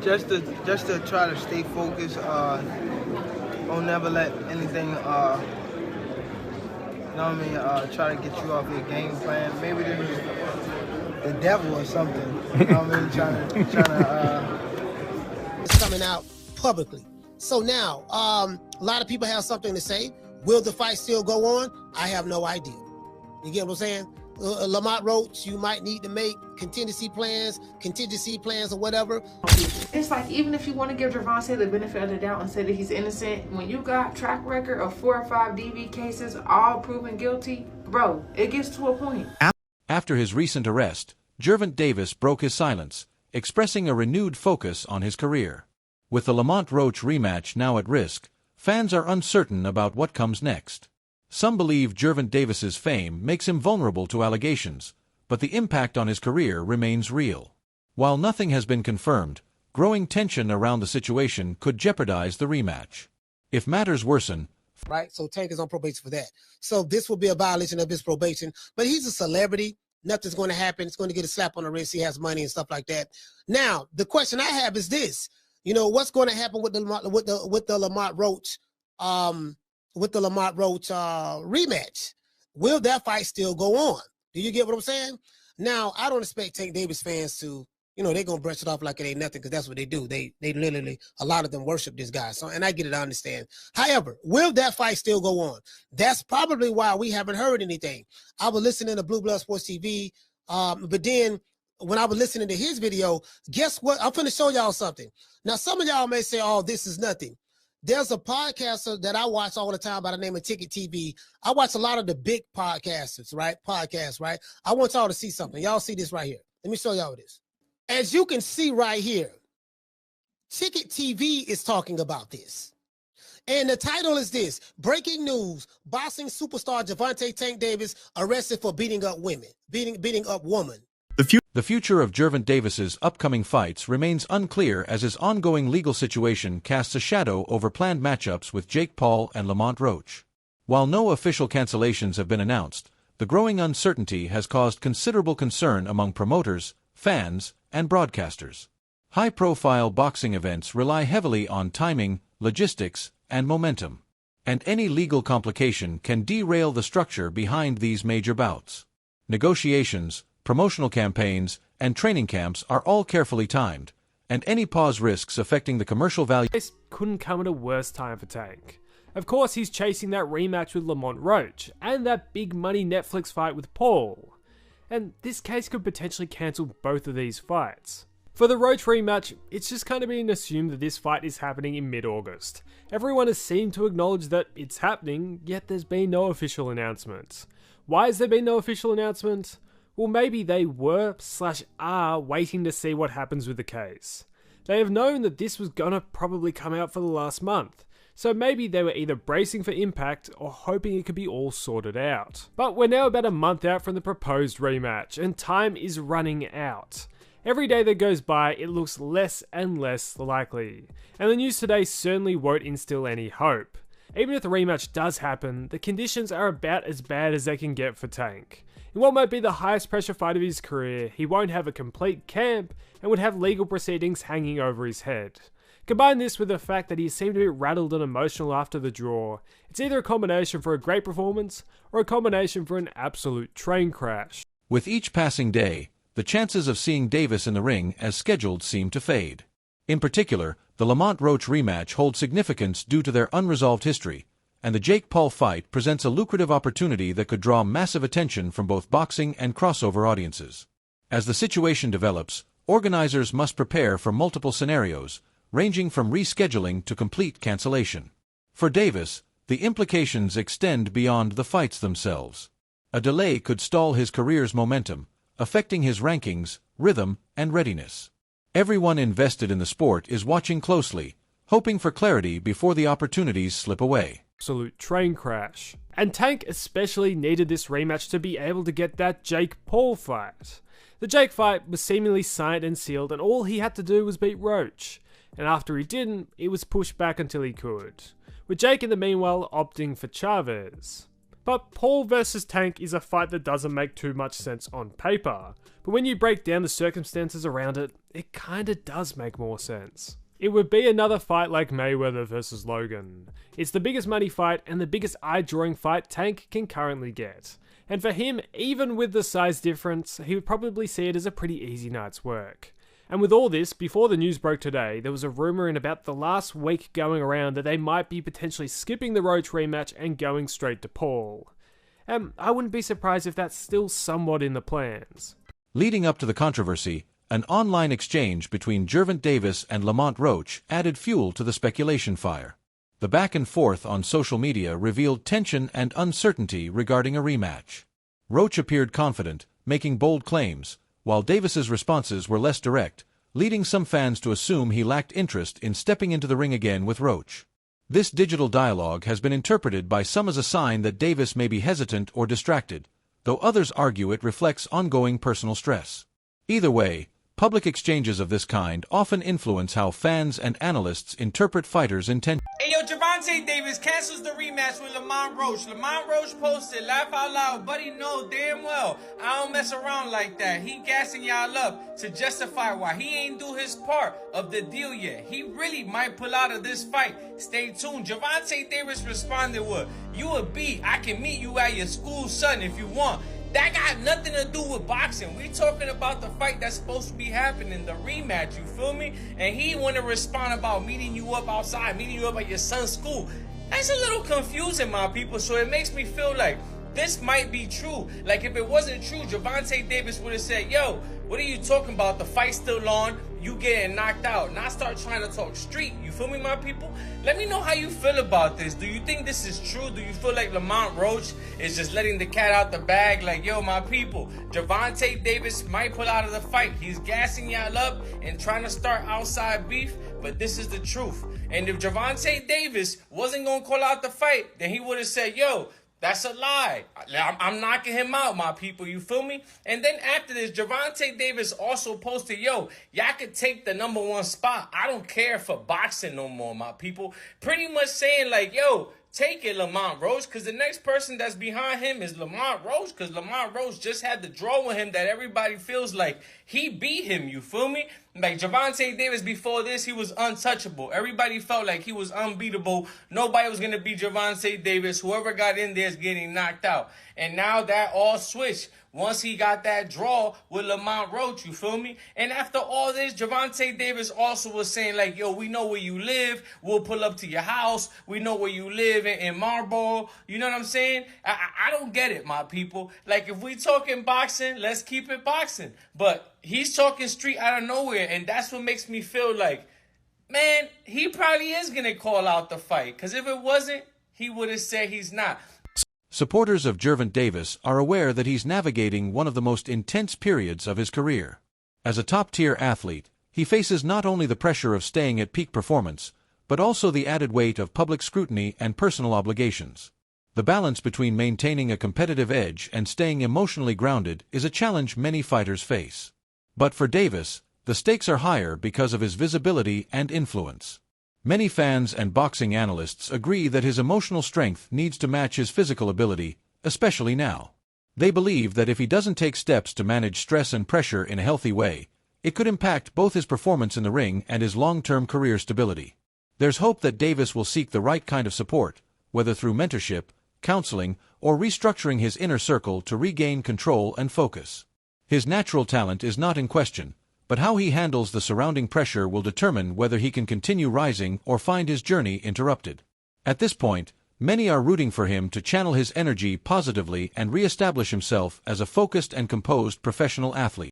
Just to try to stay focused. Don't never let anything, you know what I mean, try to get you off your game plan. Maybe this is the devil or something. You know what I mean? Trying to. It's coming out publicly. So now, a lot of people have something to say. Will the fight still go on? I have no idea. You get what I'm saying? Lamont Roach, you might need to make contingency plans or whatever. It's like, even if you want to give Gervonta the benefit of the doubt and say that he's innocent, when you got track record of 4 or 5 DV cases, all proven guilty, bro, it gets to a point. After his recent arrest, Gervonta Davis broke his silence, expressing a renewed focus on his career. With the Lamont Roach rematch now at risk, fans are uncertain about what comes next. Some believe Gervonta Davis's fame makes him vulnerable to allegations, but the impact on his career remains real. While nothing has been confirmed, growing tension around the situation could jeopardize the rematch. If matters worsen, right? So Tank is on probation for that. So this will be a violation of his probation, but he's a celebrity. Nothing's going to happen. It's going to get a slap on the wrist. He has money and stuff like that. Now, the question I have is this: you know, what's going to happen with the Lamont Roach rematch? Will that fight still go on? Do you get what I'm saying? Now, I don't expect Tank Davis fans to, you know, they're going to brush it off like it ain't nothing, because that's what they do. They literally, a lot of them worship this guy. So, and I get it, I understand. However, will that fight still go on? That's probably why we haven't heard anything. I was listening to Blue Blood Sports TV, but then when I was listening to his video, guess what? I'm going to show y'all something. Now, some of y'all may say, oh, this is nothing. There's a podcaster that I watch all the time by the name of Ticket TV. I watch a lot of the big podcasters, right? Podcasts, right? I want y'all to see something. Y'all see this right here. Let me show y'all this. As you can see right here, Ticket TV is talking about this. And the title is this: breaking news, boxing superstar Gervonta Tank Davis arrested for beating up women, beating up woman. The future of Gervonta Davis's upcoming fights remains unclear as his ongoing legal situation casts a shadow over planned matchups with Jake Paul and Lamont Roach. While no official cancellations have been announced, the growing uncertainty has caused considerable concern among promoters, fans, and broadcasters. High-profile boxing events rely heavily on timing, logistics, and momentum, and any legal complication can derail the structure behind these major bouts. Negotiations, promotional campaigns, and training camps are all carefully timed, and any pause risks affecting the commercial value. This couldn't come at a worse time for Tank. Of course, he's chasing that rematch with Lamont Roach, and that big money Netflix fight with Paul. And this case could potentially cancel both of these fights. For the Roach rematch, it's just kind of been assumed that this fight is happening in mid-August. Everyone has seemed to acknowledge that it's happening, yet there's been no official announcement. Why has there been no official announcement? Well, maybe they were/are waiting to see what happens with the case. They have known that this was gonna probably come out for the last month, so maybe they were either bracing for impact or hoping it could be all sorted out. But we're now about a month out from the proposed rematch, and time is running out. Every day that goes by, it looks less and less likely, and the news today certainly won't instill any hope. Even if the rematch does happen, the conditions are about as bad as they can get for Tank. In what might be the highest pressure fight of his career, he won't have a complete camp and would have legal proceedings hanging over his head. Combine this with the fact that he seemed a bit rattled and emotional after the draw, it's either a combination for a great performance or a combination for an absolute train crash. With each passing day, the chances of seeing Davis in the ring as scheduled seem to fade. In particular, the Lamont Roach rematch holds significance due to their unresolved history, and the Jake Paul fight presents a lucrative opportunity that could draw massive attention from both boxing and crossover audiences. As the situation develops, organizers must prepare for multiple scenarios, ranging from rescheduling to complete cancellation. For Davis, the implications extend beyond the fights themselves. A delay could stall his career's momentum, affecting his rankings, rhythm, and readiness. Everyone invested in the sport is watching closely, hoping for clarity before the opportunities slip away. Absolute train crash. And Tank especially needed this rematch to be able to get that Jake Paul fight. The Jake fight was seemingly signed and sealed, and all he had to do was beat Roach. And after he didn't, it was pushed back until he could, with Jake in the meanwhile opting for Chavez. But Paul versus Tank is a fight that doesn't make too much sense on paper, but when you break down the circumstances around it, it kinda does make more sense. It would be another fight like Mayweather versus Logan. It's the biggest money fight and the biggest eye-drawing fight Tank can currently get. And for him, even with the size difference, he would probably see it as a pretty easy night's work. And with all this, before the news broke today, there was a rumour in about the last week going around that they might be potentially skipping the Roach rematch and going straight to Paul. I wouldn't be surprised if that's still somewhat in the plans. Leading up to the controversy, an online exchange between Gervonta Davis and Lamont Roach added fuel to the speculation fire. The back and forth on social media revealed tension and uncertainty regarding a rematch. Roach appeared confident, making bold claims, while Davis's responses were less direct, leading some fans to assume he lacked interest in stepping into the ring again with Roach. This digital dialogue has been interpreted by some as a sign that Davis may be hesitant or distracted, though others argue it reflects ongoing personal stress. Either way, public exchanges of this kind often influence how fans and analysts interpret fighters' intentions. Hey yo, Gervonta Davis cancels the rematch with Lamont Roach. Lamont Roach posted, laugh out loud, buddy know damn well I don't mess around like that. He gassing y'all up to justify why he ain't do his part of the deal yet. He really might pull out of this fight. Stay tuned. Gervonta Davis responded with, you a B, I can meet you at your school, son, if you want. That got nothing to do with boxing. We talking about the fight that's supposed to be happening, the rematch, you feel me? And he want to respond about meeting you up outside, meeting you up at your son's school. That's a little confusing, my people, so it makes me feel like this might be true. Like, if it wasn't true, Gervonta Davis would have said, yo, what are you talking about? The fight's still on. You getting knocked out. Now start trying to talk street. You feel me, my people? Let me know how you feel about this. Do you think this is true? Do you feel like Lamont Roach is just letting the cat out the bag? Like, yo, my people, Gervonta Davis might pull out of the fight. He's gassing y'all up and trying to start outside beef, but this is the truth. And if Gervonta Davis wasn't going to call out the fight, then he would have said, yo, that's a lie. I'm knocking him out, my people. You feel me? And then after this, Gervonta Davis also posted, yo, y'all could take the #1 spot. I don't care for boxing no more, my people. Pretty much saying like, yo, take it, Lamont Roach, because the next person that's behind him is Lamont Roach, because Lamont Roach just had the draw with him that everybody feels like he beat him, you feel me? Like, Gervonta Davis before this, he was untouchable. Everybody felt like he was unbeatable. Nobody was going to beat Gervonta Davis. Whoever got in there is getting knocked out. And now that all switched once he got that draw with Lamont Roach, you feel me? And after all this, Gervonta Davis also was saying like, yo, we know where you live. We'll pull up to your house. We know where you live in Marlboro. You know what I'm saying? I don't get it, my people. Like, if we talking boxing, let's keep it boxing. But he's talking street out of nowhere, and that's what makes me feel like, man, he probably is going to call out the fight. Because if it wasn't, he would have said he's not. Supporters of Gervonta Davis are aware that he's navigating one of the most intense periods of his career. As a top-tier athlete, he faces not only the pressure of staying at peak performance, but also the added weight of public scrutiny and personal obligations. The balance between maintaining a competitive edge and staying emotionally grounded is a challenge many fighters face. But for Davis, the stakes are higher because of his visibility and influence. Many fans and boxing analysts agree that his emotional strength needs to match his physical ability, especially now. They believe that if he doesn't take steps to manage stress and pressure in a healthy way, it could impact both his performance in the ring and his long-term career stability. There's hope that Davis will seek the right kind of support, whether through mentorship, counseling, or restructuring his inner circle to regain control and focus. His natural talent is not in question, but how he handles the surrounding pressure will determine whether he can continue rising or find his journey interrupted. At this point, many are rooting for him to channel his energy positively and re-establish himself as a focused and composed professional athlete.